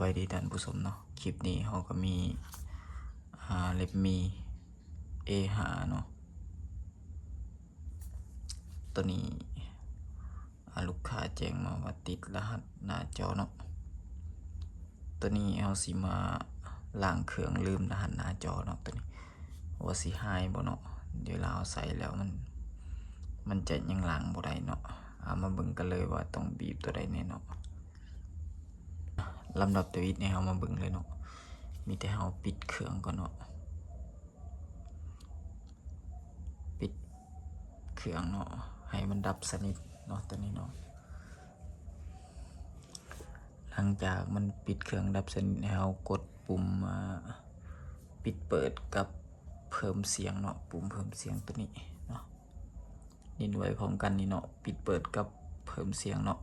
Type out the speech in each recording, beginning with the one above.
ไว้ดีท่านผู้ชมเนาะคลิปนี้เขาก็มีเล็บมี A5 เนาะตัวนี้ลูกค้าแจ้งมาว่าติดรหัสหน้าจอเนาะตัวนี้เขาสิมาล้างเครื่องลืมรหัสหน้าจอเนาะตัวนี้ว่าสิหายบ่เนาะเดี๋ยวเราใส่แล้วมันจะยังล้างบ่ได้เนาะมาเบิ่งกันเลยว่าต้องบีบตัวใดแน่เนาะลำดับตัววิทย์เนี่ยเรามาเบิ่งเลยเนาะมีแต่เราปิดเครื่องก่อนเนาะปิดเครื่องเนาะให้มันดับสนิทเนาะตัวนี้เนาะหลังจากมันปิดเครื่องดับสนิทแล้วกดปุ่มปิดเปิดกับเพิ่มเสียงเนาะปุ่มเพิ่มเสียงตัวนี้เนาะนินไว้พร้อมกันนี่เนาะปิดเปิดกับเพิ่มเสียงเนาะ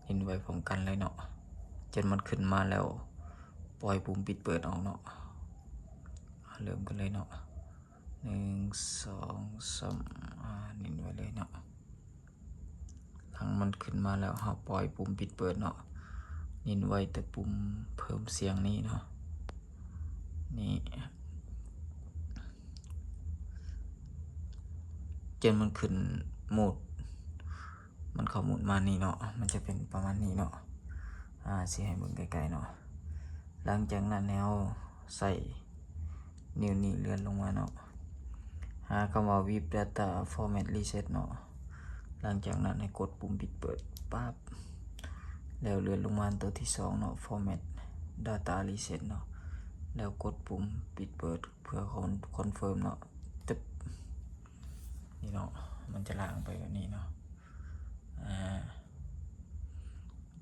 นินไว้พร้อมกันเลยเนาะจนมันขึ้นมาแล้วปล่อยปุ่มปิดเปิดออกเนาะเริ่มกันเลยเนาะ1 2 3นินไว้เลยเนาะหลังมันขึ้นมาแล้วเราปล่อยปุ่มปิดเปิดเนาะนินไว้แต่ปุ่มเพิ่มเสียงนี้เนาะนี่จนมันขึ้นโหมดมันเข้าโหมดมานี่เนาะมันจะเป็นประมาณนี้เนาะสิให้เบิ่งไกลๆเนาะหลังจากนั้นแล้วใส่นิ้วนี้เลื่อนลงมาเนาะหาคำว่า VIP Data Format Reset เนาะหลังจากนั้นให้กดปุ่มปิดเปิดปั๊บแล้วเลื่อนลงมาตัวที่2เนาะ Format Data Reset เนาะแล้วกดปุ่มปิดเปิดเพื่อคอนเฟิร์มเนาะตึ๊บนี่เนาะมันจะล้างไปแบบนี้เนาะ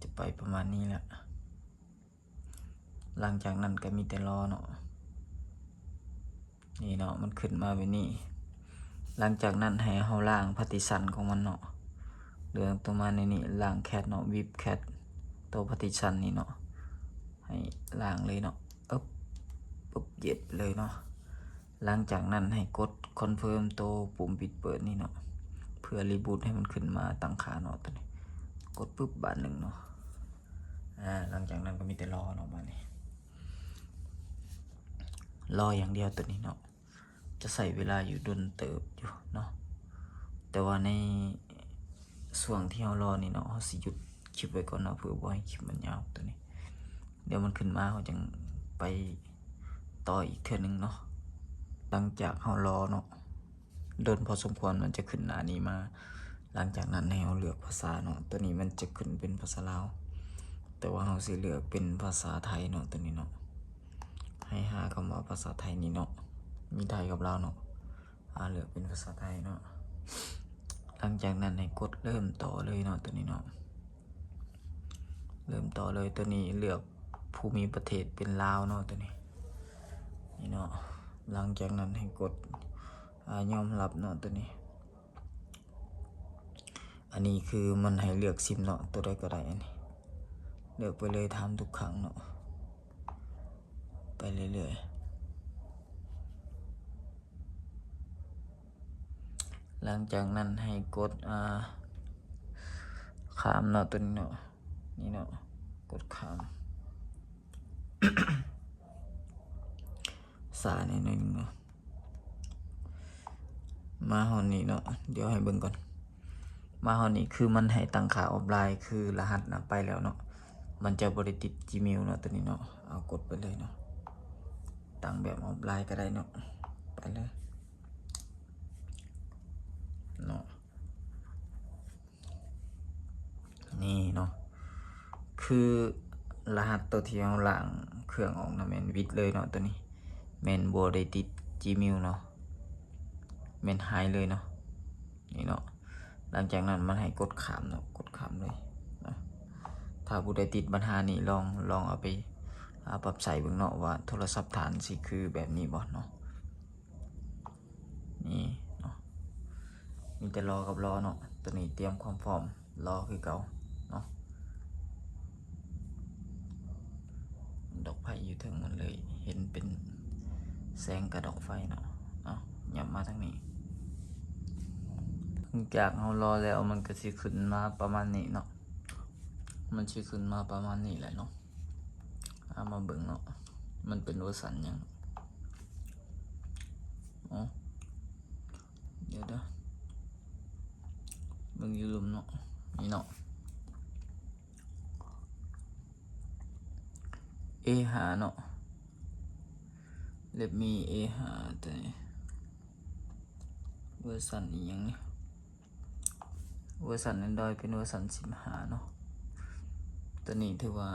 จะไปประมาณนี้แหละหลังจากนั้นก็มีแต่รอเนาะนี่เนาะมันขึ้นมาแบบนี้หลังจากนั้นให้เราล้างพาร์ติชันของมันเนาะเรื่องตัวมาในนี้ล้างแคทเนาะวิบแคทตัวพาร์ติชันนี่เนาะให้ล้างเลยเนาะปุ๊บเย็บเลยเนาะหลังจากนั้นให้กดคอนเฟิร์มตัวปุ่มปิดเปิดนี่เนาะเพื่อรีบูตให้มันขึ้นมาตั้งค่าเนาะตัวนี้กดปุ๊บบาทหนึ่งเนาะหลังจากนั้นก็มีแต่รอเนาะมานี่รออย่างเดียวตัวนี้เนาะจะใส่เวลาอยู่ดนเติบอยู่เนาะแต่ว่าในส่วนที่เรารอนี่เนาะเราสิหยุดคลิปไว้ก่อนเนาะเพื่อบ่ให้คลิปมันยาวตัวนี้เดี๋ยวมันขึ้นมาเราจึงไปต่ออีกเทื่อนึงเนาะหลังจากเรารอเนาะโดนพอสมควรมันจะขึ้นหน้านี้มาหลังจากนั้นให้เราเลือกภาษาเนาะตัวนี้มันจะขึ้นเป็นภาษาลาวแต่ว่าเราสิเลือกเป็นภาษาไทยเนาะตัวนี้เนาะให้หาคำว่าภาษาไทยนี่เนาะมีไทยกับลาวเนาะเลือกเป็นภาษาไทยเนาะหลังจากนั้นให้กดเริ่มต่อเลยเนาะตัวนี้เนาะเริ่มต่อเลยตัวนี้เลือกภูมิประเทศเป็นลาวเนาะตัวนี้นี่เนาะหลังจากนั้นให้กดยอมรับเนาะตัวนี้อันนี้คือมันให้เลือกซิมเนาะตัวใดก็ได้อันนี้เลือกไปเลยทำทุกครั้งเนาะไปเรื่อยๆหลังจากนั้นให้กดข้ามเนาะตัวนี้เนาะนี่เนาะกดข้าม สาในหนึ่งเนาะมาหอนนี้เนาะเดี๋ยวให้เบิ่งก่อนมาหอนนี้คือมันให้ตั้งค่าออฟไลน์คือรหัสนะไปแล้วเนาะมันจะบริติด Gmail เนาะตัวนี้เนาะเอากดไปเลยเนาะตั้งแบบออฟไลน์ก็ได้เนาะไปเลยเนาะนี่เนาะคือรหัสตัวที่เราล้างเครื่องออกนะแมนวิดเลยเนาะตัวนี้แมนบริติด Gmail เนาะแมนหายเลยเนาะนี่เนาะหลังจากนั้นมันให้กดขามเนาะกดขามเลยนะถ้าผู้ใดติดปัญหานี้ลองเอาไปปรับใส่เบิ่งเนาะว่าโทรศัพท์ฐานสิคือแบบนี้บ่เนาะนี่เนาะมีแต่รอกับรอเนาะตัวนี้เตรียมความพร้อมรอคือเก่าเนาะดอกไฟอยู่ถึงมันเลยเห็นเป็นแสงกระดอกไฟเนาะยับมาทางนี้หลังจากเรารอแล้วมันก็สิขึ้นมาประมาณนี้เนาะ มันชื่อขึ้นมาประมาณนี้แหละเนาะเอามาเบิ่งเนาะมันเป็นเวอร์ชันหยังอ๋อเดี๋ยวเบิ่งอยู่ลุมเนาะนี่เนาะ A5 เนาะเล็บมี A5 ตัวนี้เวอร์ชันอีหยังนี่เวอร์ชัน Android เป็นเวอร์ชัน15เนาะตัวนี้ถือว่า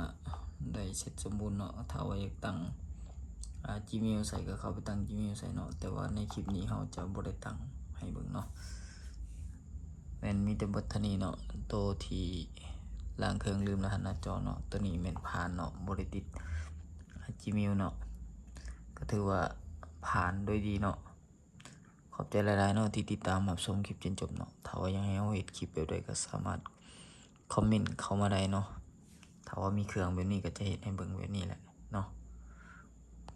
ได้เสร็จสมบูรณ์เนาะถ้าว่าอยากตั้งGmail ใส่ก็เข้าไปตั้ง Gmail ใส่เนาะแต่ว่าในคลิปนี้เราจะบ่ได้ตั้งให้เบิ่งเนาะแม่นมีแต่บทเท่านี้เนาะตัวที่ล้างเครื่องลืมรหัสหน้าจอเนาะตัวนี้แม่นผ่านเนาะบ่ได้ติดGmail เนาะก็ถือว่าผ่านโดยดีเนาะขอบใจหลายๆเนาะที่ติดตามรับชมคลิปจนจบเนาะถ้าว่ายังให้เราเฮ็ดคลิปแบบใดก็สามารถคอมเมนต์เข้ามาได้เนาะถ้าว่ามีเครื่องแบบนี้ก็จะเฮ็ดให้เบิ่งแบบนี้แหละเนาะ